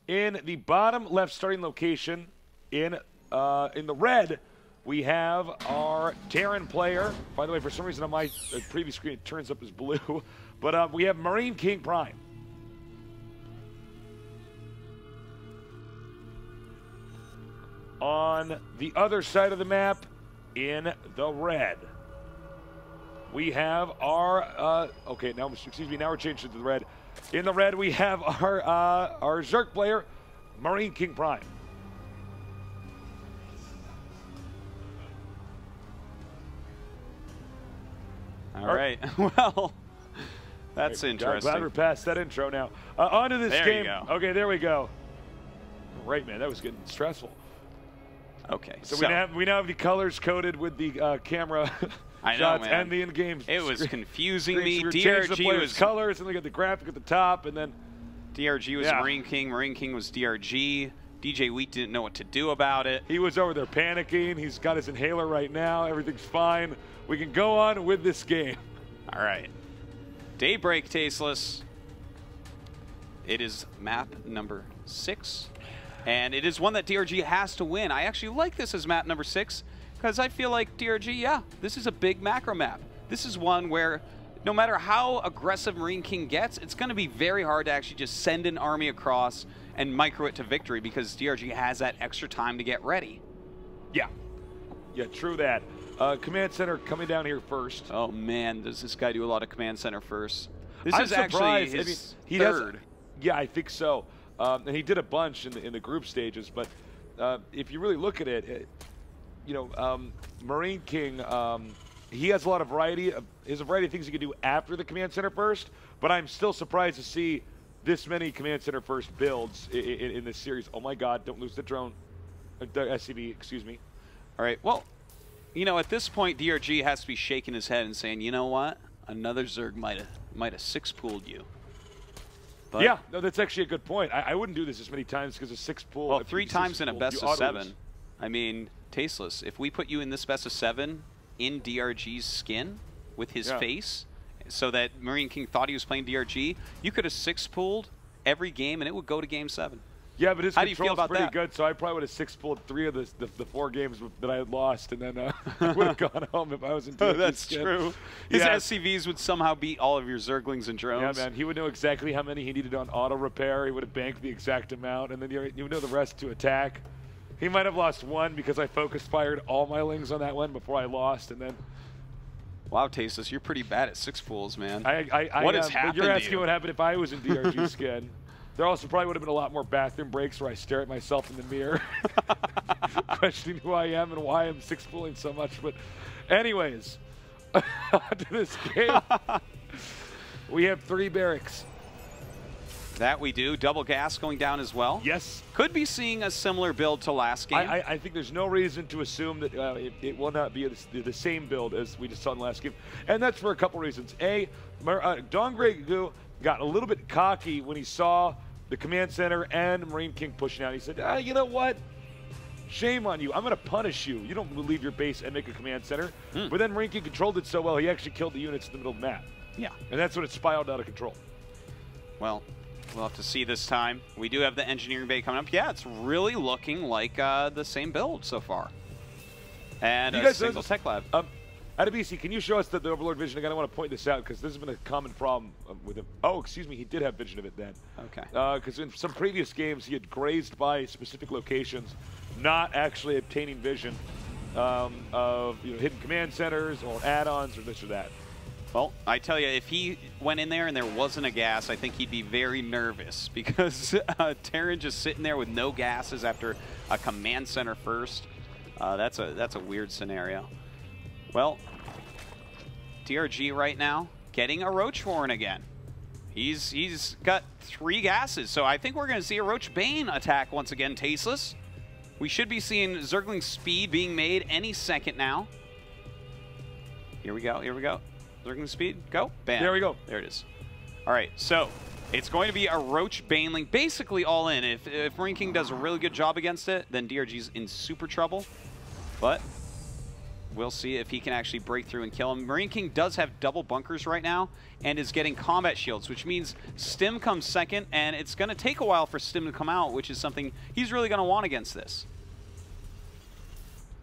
In the bottom left starting location, in the red, we have our Terran player. By the way, for some reason on my previous screen it turns up as blue. But we have Marineking Prime. On the other side of the map, in the red, we have our, okay, now, excuse me, now we're changing to the red. In the red, we have our Zerg player, Marineking Prime. All right, well, that's interesting. Glad we're past that intro now. On to this game. There you go. Okay, there we go. Right, man, that was getting stressful. Okay, so we now have the colors coded with the camera shots and the in-game. It was confusing me. DRG was colors, and we got the graphic at the top, and then DRG was Marineking. Marineking was DRG. DJ Wheat didn't know what to do about it. He was over there panicking. He's got his inhaler right now. Everything's fine. We can go on with this game. All right. Daybreak Tasteless. It is map number 6. And it is one that DRG has to win. I actually like this as map number 6 because I feel like DRG, yeah, this is a big macro map. This is one where no matter how aggressive Marineking gets, it's going to be very hard to actually just send an army across and micro it to victory because DRG has that extra time to get ready. Yeah. Yeah, true that. Command center coming down here first. Oh, man, does this guy do a lot of command center first? This I'm is actually surprised. his he third. Yeah, I think so. And he did a bunch in the group stages, but if you really look at it, you know, Marineking, he has a lot of variety. There's a variety of things he can do after the command center first, but I'm still surprised to see this many command center first builds in this series. Oh my God, don't lose the drone. The SCV, excuse me. All right, well, you know, at this point, DRG has to be shaking his head and saying, you know what? Another Zerg might have six-pooled you. But yeah, no, that's actually a good point. I wouldn't do this as many times because of 6 pool. Well, 3 times in a best of 7. I mean, Tasteless, if we put you in this best of 7 in DRG's skin with his face, so that Marineking thought he was playing DRG, you could have 6-pooled every game and it would go to game 7. Yeah, but his control's pretty that? good, so I probably would have 6-pooled 3 of the 4 games that I had lost, and then I would have gone home if I was in DRG's That's skin. true. His SCVs would somehow beat all of your Zerglings and drones. Yeah, man, he would know exactly how many he needed on auto repair. He would have banked the exact amount, and then you would know the rest to attack. He might have lost 1 because I focus fired all my lings on that one before I lost, and then. Wow, Tasteless, you're pretty bad at 6-pools, man. What has happened? You're asking what happened if I was in DRG's skin. There also probably would have been a lot more bathroom breaks where I stare at myself in the mirror, questioning who I am and why I'm 6-pooling so much. But anyways, onto this game. We have 3 barracks. That we do. Double gas going down as well. Yes. Could be seeing a similar build to last game. I think there's no reason to assume that it will not be the same build as we just saw in the last game. And that's for a couple reasons. A, Dongraegu got a little bit cocky when he saw the command center and Marineking pushing out. He said, you know what? Shame on you. I'm going to punish you. You don't leave your base and make a command center. But then Marineking controlled it so well, he actually killed the units in the middle of the map. Yeah. And that's when it spiraled out of control. Well, we'll have to see this time. We do have the engineering bay coming up. Yeah, it's really looking like the same build so far. And a single tech lab. Adebisi, can you show us the Overlord vision again? I want to point this out because this has been a common problem with him. Oh, excuse me, he did have vision of it then. Okay. Because in some previous games, he had grazed by specific locations, not actually obtaining vision of hidden command centers or add-ons or this or that. Well, I tell you, if he went in there and there wasn't a gas, I think he'd be very nervous because Terran just sitting there with no gases after a command center first. That's a weird scenario. Well, DRG right now getting a Roach Warren again. He's got 3 gases, so I think we're going to see a Roach Bane attack once again, Tasteless. We should be seeing Zergling speed being made any second now. Here we go, here we go. Zergling speed, go, bam. There we go. There it is. All right, so it's going to be a Roach Baneling, basically all in. If Marineking does a really good job against it, then DRG's in super trouble. But we'll see if he can actually break through and kill him. Marineking does have double bunkers right now and is getting combat shields, which means Stim comes second, and it's going to take a while for Stim to come out, which is something he's really going to want against this.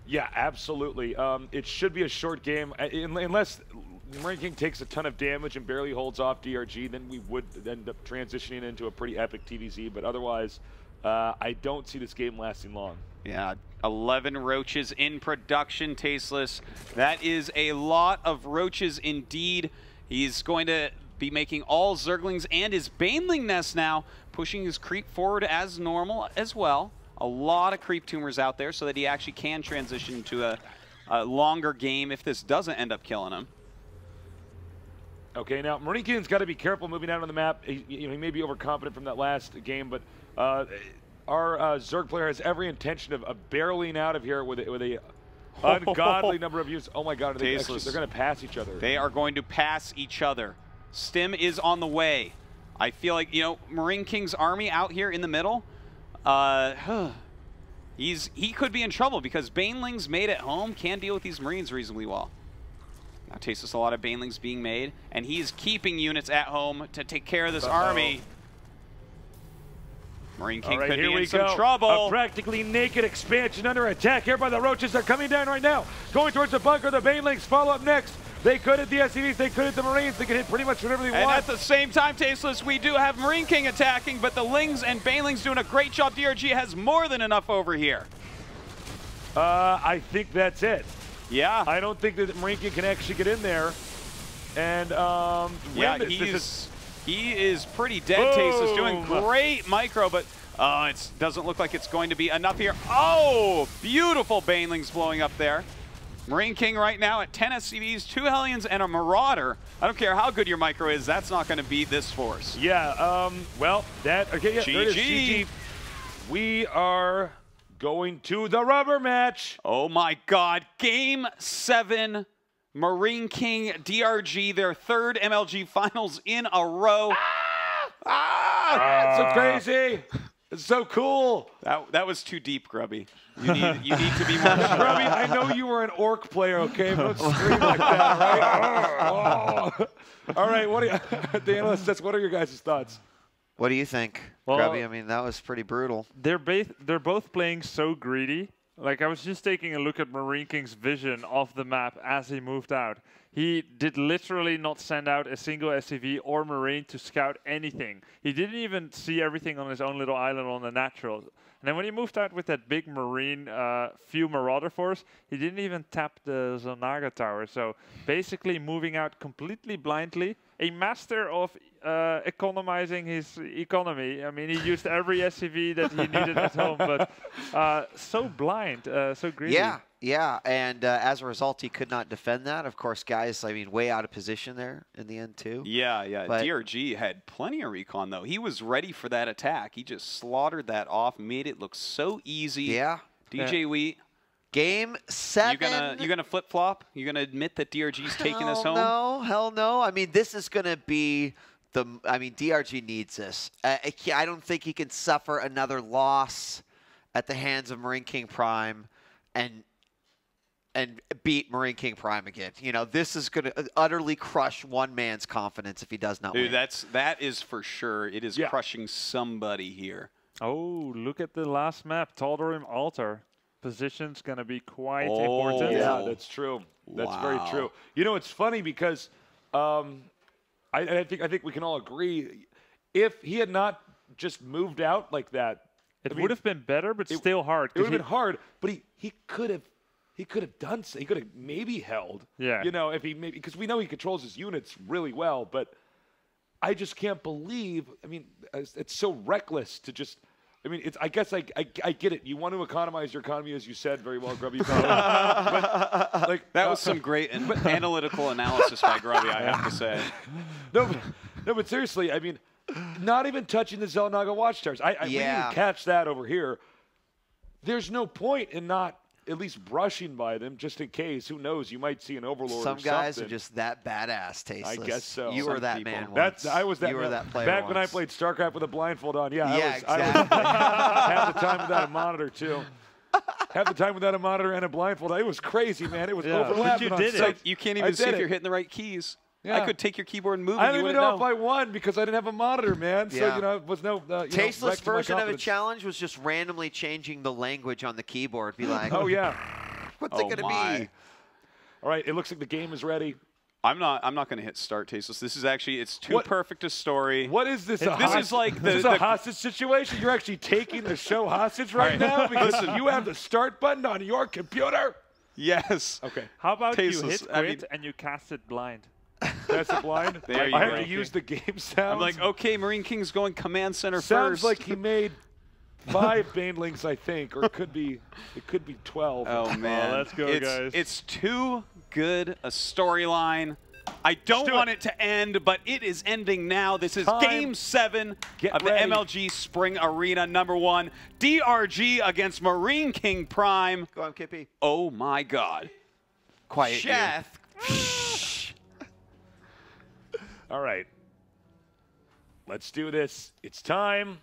Yeah, absolutely. It should be a short game, unless Marineking takes a ton of damage and barely holds off DRG, then we would end up transitioning into a pretty epic TVZ, but otherwise, I don't see this game lasting long. Yeah, 11 roaches in production, Tasteless. That is a lot of roaches indeed. He's going to be making all Zerglings and his Baneling nest now, pushing his creep forward as normal as well. A lot of creep tumors out there so that he actually can transition to a longer game if this doesn't end up killing him. Okay, now Marineking's got to be careful moving out on the map. He may be overconfident from that last game, but our Zerg player has every intention of barreling out of here with a ungodly number of use. Oh my God, they're going to pass each other. They are going to pass each other. Stim is on the way. I feel like, you know, Marineking's army out here in the middle, he could be in trouble because Banelings made at home can deal with these Marines reasonably well. Now Tasteless, a lot of Banelings being made, and he's keeping units at home to take care of this army. Marineking could be in some trouble. A practically naked expansion under attack here by the Roaches. They're coming down right now. Going towards the bunker. The Banelings follow up next. They could hit the SCVs. They could hit the Marines. They could hit pretty much whatever they want. And at the same time, Tasteless, we do have Marineking attacking, but the Lings and Banelings doing a great job. DRG has more than enough over here. I think that's it. Yeah. I don't think that Marineking can actually get in there. And yeah, he is pretty dead. Tasteless doing great micro, but it doesn't look like it's going to be enough here. Oh, beautiful Banelings blowing up there. Marineking right now at 10 SCVs, 2 Hellions, and a Marauder. I don't care how good your micro is, that's not going to beat this force. Yeah, well, okay, yeah, there it is. GG. We are going to the rubber match. Oh my God, Game 7, Marineking, DRG, their third MLG finals in a row. That's so crazy. It's so cool. That was too deep, Grubby. You need to be more sure. Grubby, I know you were an orc player, okay? But don't scream like that, right? All right, what are the analyst says, what are your guys' thoughts? What do you think, Grubby? I mean, that was pretty brutal. They're both playing so greedy. Like, I was just taking a look at Marineking's vision of the map as he moved out. He did literally not send out a single SCV or Marine to scout anything. He didn't even see everything on his own little island on the natural. And then when he moved out with that big Marine few Marauder force, he didn't even tap the Zonaga tower. So basically moving out completely blindly. A master of economizing his economy. I mean, he used every SCV that he needed at home, but so blind, so greedy. Yeah, and as a result, he could not defend that. Of course, guys, I mean, way out of position there in the end, too. Yeah. But DRG had plenty of recon, though. He was ready for that attack. He just slaughtered that off, made it look so easy. Yeah. DJ Wheat. Game 7. You gonna flip flop? You gonna admit that DRG's taking this home? No, hell no. I mean, this is gonna be DRG needs this. I don't think he can suffer another loss at the hands of Marineking Prime and beat Marineking Prime again. You know, this is gonna utterly crush one man's confidence if he does not win. That is for sure. It is crushing somebody here. Oh, look at the last map, Tal'Darim Altar. Position's going to be quite important. Yeah, that's true. That's very true. You know, it's funny because I think we can all agree if he had not just moved out like that, it would have been better, but still hard. It would have been hard, but he could have done so. He could have maybe held. Yeah. You know, if he maybe because we know he controls his units really well, but I just can't believe. I mean, it's so reckless to just. I mean, I guess I get it. You want to economize your economy, as you said very well, Grubby. But, like, that was some great analytical analysis by Grubby, I have to say. No, but seriously, I mean, not even touching the Zelnaga watchtowers. We didn't catch that over here. There's no point in not at least brushing by them, just in case. Who knows? You might see an Overlord. Some guys are just that badass, Tasteless. I guess so. You were that man once. I was that. You were that player back once. when I played StarCraft with a blindfold on. Yeah, exactly. I was half the time without a monitor too. half the time without a monitor and a blindfold. It was crazy, man. It was Yeah, but overlapping. you on did it. sites. You can't I even see did if it. you're hitting the right keys. Yeah. I could take your keyboard and move it. I don't you even know wouldn't if I won because I didn't have a monitor, man. So, Yeah. you know, it was no Tasteless wreck to my version of a confidence. challenge was just randomly changing the language on the keyboard. Be like, Oh, yeah. what's it Oh, going to my. be? All right, it looks like the game is ready. I'm not going to hit start Tasteless. This is actually, it's too What- perfect a story. What is this? This is like this is the- a hostage situation. You're actually taking the show hostage right now because you have the start button on your computer. Yes. Okay, How about you Tasteless. hit I quit mean- and you cast it blind? that's a blind. There you I have go. to use the game sounds. I'm like, okay, Marine King's going command center sounds first. like he made 5 Banelings, I think, or it could be 12. Oh man, let's go, guys. It's too good a storyline. I don't do want it. it to end, but it is ending now. This is Time. Game 7 Get of ready. the MLG Spring Arena #1. DRG against Marine King Prime. Go on, Kippy. Oh my God. Quiet you. Chef. All right, let's do this. It's time.